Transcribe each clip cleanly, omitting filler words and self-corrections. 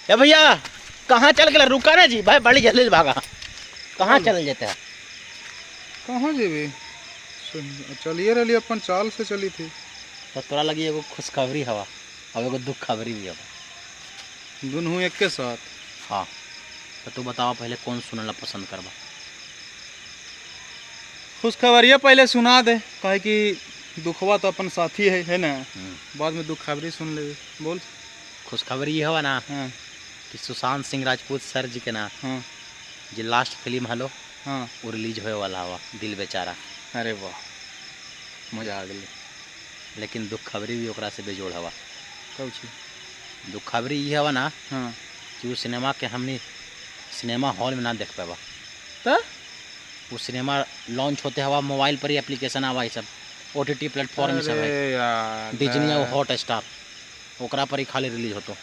ए भैया कहाँ चल गया? रुका ना जी भाई, बड़ी जल्दी भागा। कहाँ चल जाते हैं? कहाँ जेबे? चलिए रही अपन चाल से चली थी। तो तोरा लगी एगो खुशखबरी हवा और एगो दुख खबरी भी हवा, दोनों एक के साथ। हाँ तो तू बताओ पहले कौन सुनना पसंद करबा? खुशखबरिया पहले सुना दे, काहे कि दुखवा तो अपन साथी है ना। बाद में दुख खबरी सुन ले। बोल। खुशखबरी ये हवा ना हाँ कि सुशांत सिंह राजपूत सर जी के ना हाँ जो लास्ट फिल्म हलो हाँ वो रिलीज होए वाला हवा, दिल बेचारा। अरे वाह, मजा आ गई। लेकिन दुख खबरी भी ओकरा से बेजोड़ हवा। कब छी? दुख खबरी ये हवा ना हाँ कि वो सिनेमा के हमने सिनेमा हॉल में ना देख पावा। तो वो सिनेमा लॉन्च होते हवा मोबाइल पर ही एप्लीकेशन आवा, सब OTT प्लेटफॉर्म सब है, अरे यार डिज्नी और हॉट स्टार, ओकरा पर ही खाली रिलीज होतो।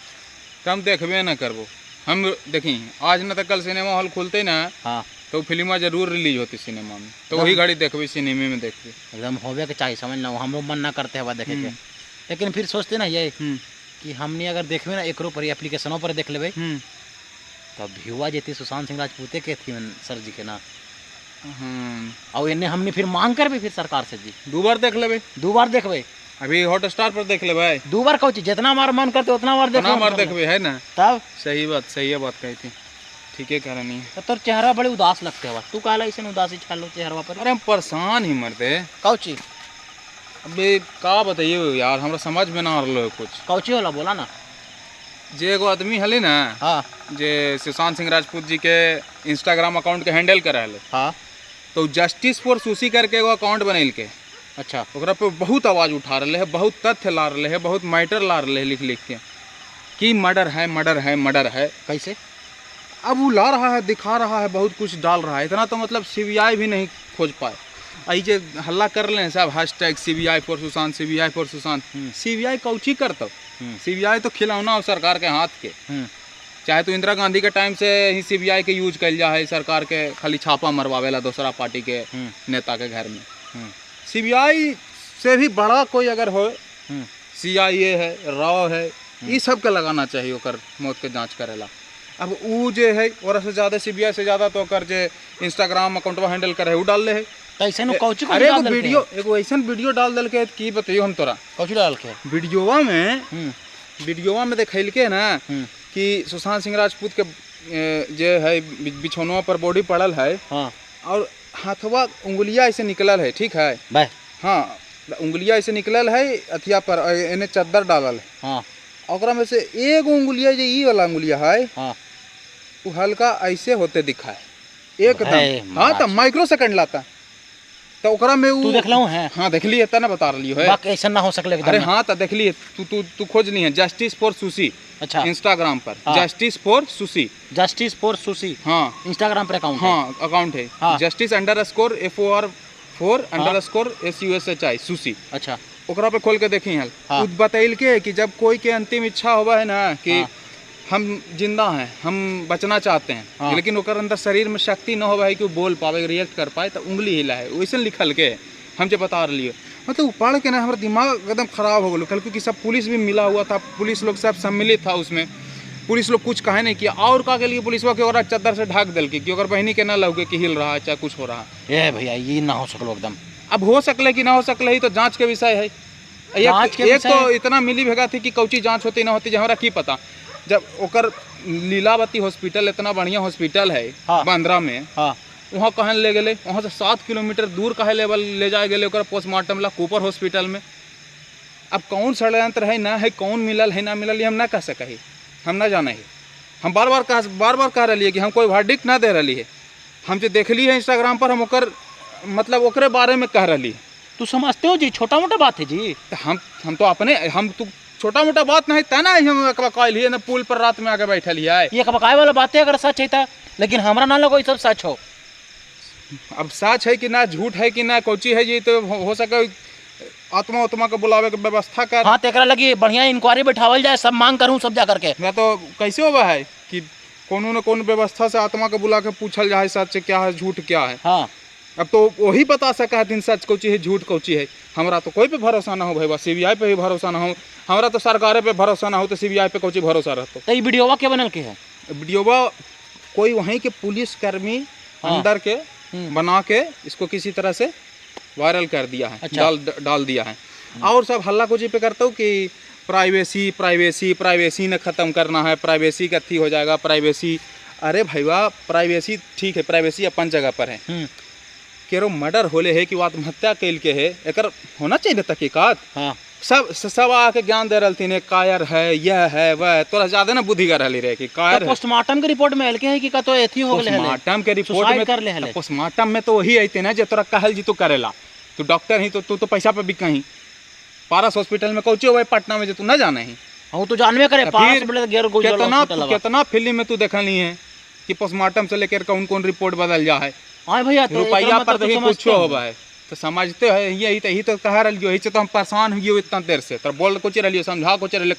तो हम देखबे ना करबो। हम देखी आज न तो कल सिनेमा हॉल खुलते ना, हाँ तो फिल्मा जरूर रिलीज होती सिनेमा में, तो वही गाड़ी देखबे, सिनेमा में देखबे। एकदम होवे के चाहिए, समझ लो। हम लोग मन ना करते हवा देखे के, लेकिन फिर सोचते ना ये कि हमने अगर देखबे ना एकरो पर एप्लीकेशनों पर देख लेबे तो व्यूआ जेती सुशांत सिंह राजपूते के थी सर जी के ना। और इन्हें हमने फिर मांग करबे फिर सरकार से जी 2 बार देख लेबे। 2 बार देखबे। अभी हॉट स्टार पर देख लेबे। 2 बार कहू जितना बार मन करते उतना बार देखो, बार देखबे है ना। तब सही बात, सही है बात कही थी। ठीक है करनी है। तो तोर चेहरा बड़े उदास लगते हवा, तू काला ऐसे उदासी छाल लो चेहरा पर? अरे हम परेशान ही मरते। कौची अबे का बताइए यार, हमरा समझ में ना आ रहा है कुछ। कौची होला बोला ना। जे एगो आदमी हले ना, हाँ जे सुशांत सिंह राजपूत जी के इंस्टाग्राम अकाउंट के हैंडल करा हले, हाँ तो जस्टिस फॉर सुशी करके एगो अकाउंट बनैल के। अच्छा। ओकरा पे बहुत आवाज उठा रहे है, बहुत तथ्य ला रहे है, बहुत मैटर ला रहे है लिख लिख के कि मर्डर है मर्डर है मर्डर है। कैसे? अब वो ला रहा है, दिखा रहा है, बहुत कुछ डाल रहा है। इतना तो मतलब CBI भी नहीं खोज पाए। आई जे हल्ला कर रहे हैं सब, hashtag CBI for Sushant, CBI for Sushant. CBI Cauchy करता? CBI तो खिलौना हो सरकार के हाथ के। चाहे तो इंदिरा गांधी के टाइम से ही CBI के यूज कल जा है सरकार के, खाली छापा मरवावेला दूसरा पार्टी के नेता के घर में। CBI से भी बड़ा कोई अगर हो, CIA है, रॉ है, ये सब के लगाना चाहिए ओकर मौत के जांच करेला। अब वो जे है और से ज्यादा CBI से ज्यादा तो ओकर जे इंस्टाग्राम अकाउंट हैंडल करे वो डाल ले है। तो ऐसे नु कौची को अरे डाल एगो देलके? वीडियो, एगो ऐसन वीडियो डाल देल के की बताइयो हम तोरा। कौची डाल के? वीडियोवा में देखैल के ना कि सुशांत सिंह राजपूत के जे है बिछौनवा पर बॉडी पड़ल है। हाँ। और हाथवा उंगलिया ऐसे निकलल है, ठीक है। बाय। हाँ, उंगलिया ऐसे निकलल है अथिया पर, इन्हें चद्दर डालल है। हाँ। ओकरा में से एगो उंगलिया जो ई वाला उंगलिया है, हाँ। वो हल्का ऐसे होते दिखा है एकदम। हाँ तो माइक्रो सेकंड लाता, तो ओकरा में तू देख लऊं है? हाँ देख लिए तना बता रही है। बाकी ऐसा ना हो सकले एकदम। अरे हाँ तो देख लिए, तू खोज नहीं है जस्टिस फॉर सुशी। अच्छा। इंस्टाग्राम पर justice for sushi, justice for sushi. हाँ इंस्टाग्राम पर अकाउंट है। हाँ अकाउंट है। हाँ। justice_FOR_4_SUSHI sushi. अच्छा। ओकरा पे खोल के देखी हल। हाँ। बतैल के कि जब कोई के अंतिम इच्छा होवा है ना कि हम जिंदा हैं, हम बचना चाहते हैं, हाँ। लेकिन ओकर अंदर शरीर में शक्ति न होवा है कि वो बोल पावे, रिएक्ट कर पाए, तो उंगली हिला है वैसे लिखल के हम जो बता रही है। मतलब पढ़ के ना हमारा दिमाग एकदम खराब हो गया। कल क्योंकि सब पुलिस भी मिला हुआ था, पुलिस लोग सब सम्मिलित था उसमें। पुलिस लोग कुछ कहे नहीं किया, और का के लिए पुलिस के ओकरा चद्दर से ढक दिल की कि ओकर बहनी के ना लगे कि हिल रहा है चाहे कुछ हो रहा है। ए भैया ये ना हो सकलो एकदम। अब हो सकले कि ना हो सकले, ही तो जांच के विषय है। एक तो इतना मिली भेगा थी कि कौची जांच होती ना होती, हमारा की पता। जब ओकर लीलावती हॉस्पिटल इतना बढ़िया हॉस्पिटल है। हाँ। बांद्रा में। हाँ। वहाँ कहन ले गए, वहाँ से 7 किलोमीटर दूर कहे लेवल ले जाए गए ओकर पोस्टमार्टम ला कूपर हॉस्पिटल में। अब कौन षड्यंत्र है ना है, कौन मिलल है ना मिलल, हम ना कह सके ही, हम ना जाने ही। हम बार बार कह रही है कि हम कोई वर्डिक्ट ना दे रही है। हम जो देख ली है इंस्टाग्राम पर, हम ओकर मतलब ओकरे बारे में कह रही है। तू समझते हो जी छोटा मोटा बात है जी। हम तो अपने, हम तो छोटा मोटा बात नहीं तना हम कहल ही ना, पुल पर रात में आके बैठल है। ये कबकाए वाला बात है अगर सच है, लेकिन हमारा ना लगो ये सब सच हो। अब सच है कि ना, झूठ है कि ना, कोची है जी, तो हो सके आत्मा के बुलावे के व्यवस्था कर। हाँ, तेरा लगी बढ़िया इंक्वायरी बैठावल जाए, सब मांग करूँ सब जा करके। ना तो कैसे होगा है कि कोनो न कोनो व्यवस्था से आत्मा के बुला के पूछल जाए सच क्या है झूठ क्या है। हाँ। अब तो वही बता सका है सच कोची है झूठ कोची है। हमारा तो कोई पे भरोसा ना हो भाई, बस सीबीआई पे भी भरोसा ना हो, हमारा तो सरकारें पे भरोसा ना हो तो सीबीआई पे कोची भरोसा रहता। तो ये वीडियोवा क्या बनल के है? वीडियोवा कोई वहीं के पुलिस कर्मी अंदर के बना के इसको किसी तरह से वायरल कर दिया है। अच्छा। डाल दिया है। और सब हल्ला कोची पे करता हूँ कि प्राइवेसी प्राइवेसी प्राइवेसी ने ख़त्म करना है, प्राइवेसी का थी हो जाएगा प्राइवेसी। अरे भैया प्राइवेसी ठीक है, प्राइवेसी अपन जगह पर है, केरो मर्डर होले है कि वो आत्महत्या कैल के है, एक होना चाहिए तहकीकात। हाँ। सब आके ज्ञान दे रही थी कायर है, यह है वह, तोरा ज्यादा ना बुद्धि कर रही रहे कि कायर। पोस्टमार्टम के रिपोर्ट में हल्के है कि का तो एथी हो गले है। पोस्टमार्टम के रिपोर्ट में कर ले है। पोस्टमार्टम में तो वही आते ना जो तोरा कहल जी तू करेला, तू डॉक्टर ही तो तू तो पैसा पे बिक कहीं पारस हॉस्पिटल में कौचे हुए पटना में जो तू ना जाने ही। हाँ तो जानवे करे कितना फिल्म में तू देखली है कि पोस्टमार्टम से लेकर कौन कौन रिपोर्ट बदल जा है। हाँ भैया रुपया पर तो कुछ होगा है तो समझते है यही तो कह रही हो, तो हम परेशान हुए इतना देर से, तो बोल कुछ रही समझा कुछ रही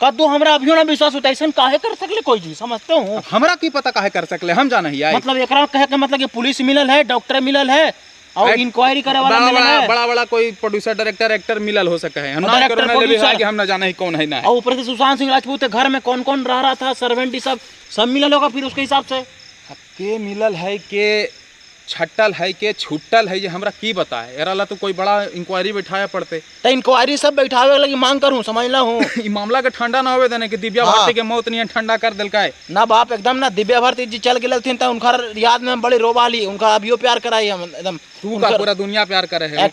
कद्दू हमरा अभी ना विश्वास होता है काहे कर सकले कोई चीज समझते हो। हमरा की पता काहे कर सकले, हम जाना ही मतलब एकरा कहे के मतलब कि पुलिस मिलल है, डॉक्टर मिलल है और इंक्वायरी करे वाला मिलल है, बड़ा कोई प्रोड्यूसर डायरेक्टर एक्टर मिलल हो सके है। हम ना कोरोना ले बिहार के हम ना जाना ही कौन है ना है। और ऊपर से सुशांत सिंह राजपूत के घर में कौन कौन रह रहा था, सर्वेंट सब मिलल होगा फिर उसके हिसाब से। के मिलल है के छट्टल है के छुट्टल है ये हमरा की बताए। एरा ला तो कोई बड़ा इंक्वायरी बैठाया पड़ते, तो इंक्वायरी सब बैठावे लगी मांग करूं समझ ला हूं। ई मामला के ठंडा ना होवे देने कि दिव्या भारती के मौत नहीं ठंडा कर देलकाय ना बाप एकदम ना। दिव्या भारती जी चल गेल थीन त उनका याद में बड़ी रोवाली, उनका अभियो प्यार कराई हम एकदम। तू का पूरा दुनिया प्यार करे है,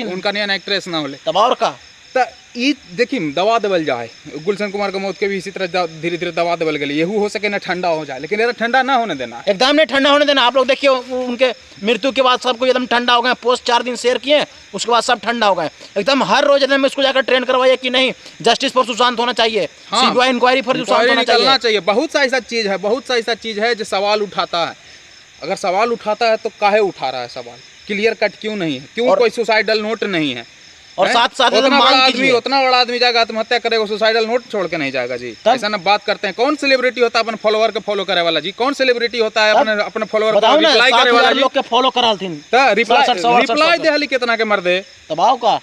उनका नहीं एक्ट्रेस ना होले तब और का। त ई देखी दवा देवल जाए, गुलशन कुमार के मौत के भी इसी तरह धीरे धीरे दवा देवल गई, यहू हो सके ना ठंडा हो जाए, लेकिन ठंडा ना होने देना, एकदम नहीं ठंडा होने देना। आप लोग देखिए उनके मृत्यु के बाद सबको एकदम ठंडा हो गए, पोस्ट 4 दिन शेयर किए उसके बाद सब ठंडा हो गए एकदम। हर रोज एकदम इसको जाकर ट्रेन करवाइए कि नहीं जस्टिस फॉर सुशांत होना चाहिए, सीबीआई इंक्वायरी फॉर सुशांत होना चाहिए। बहुत सा ऐसा चीज है, बहुत सा ऐसा चीज है जो सवाल उठाता है। अगर सवाल उठाता है तो काहे उठा रहा है सवाल, क्लियर कट क्यों नहीं है, क्यों कोई सुसाइडल नोट नहीं है। और साथ साथ उतना बड़ा आदमी जाएगा आत्महत्या करेगा, सुसाइडल नोट छोड़ के नहीं जाएगा जी। ऐसा ना बात करते हैं। कौन सेलिब्रिटी होता है अपने फॉलोअर के फॉलो करे वाला जी? कौन सेलिब्रिटी होता है अपने फॉलोअर को रिप्लाई करे वाला जी? लोग के फॉलो करालथिन त रिप्लाई दे हली कितना के मर दे दबाव का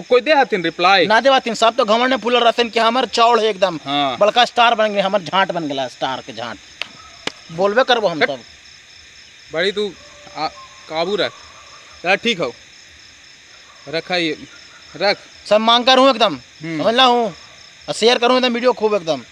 कोई दे हथिन रिप्लाई ना देवाथिन। सब तो घमंड में फूलल रहथिन कि हमर चौड़ है एकदम बड़का स्टार बन गए, हमर झांट बन गेला, स्टार के झांट बोलबे करबो हम तब। बड़ी तू काबू रख यार, ठीक हो रखा ये रख। सब मांग कर हूँ एकदम समझ ला हूँ, शेयर करूँ एकदम वीडियो खूब एकदम।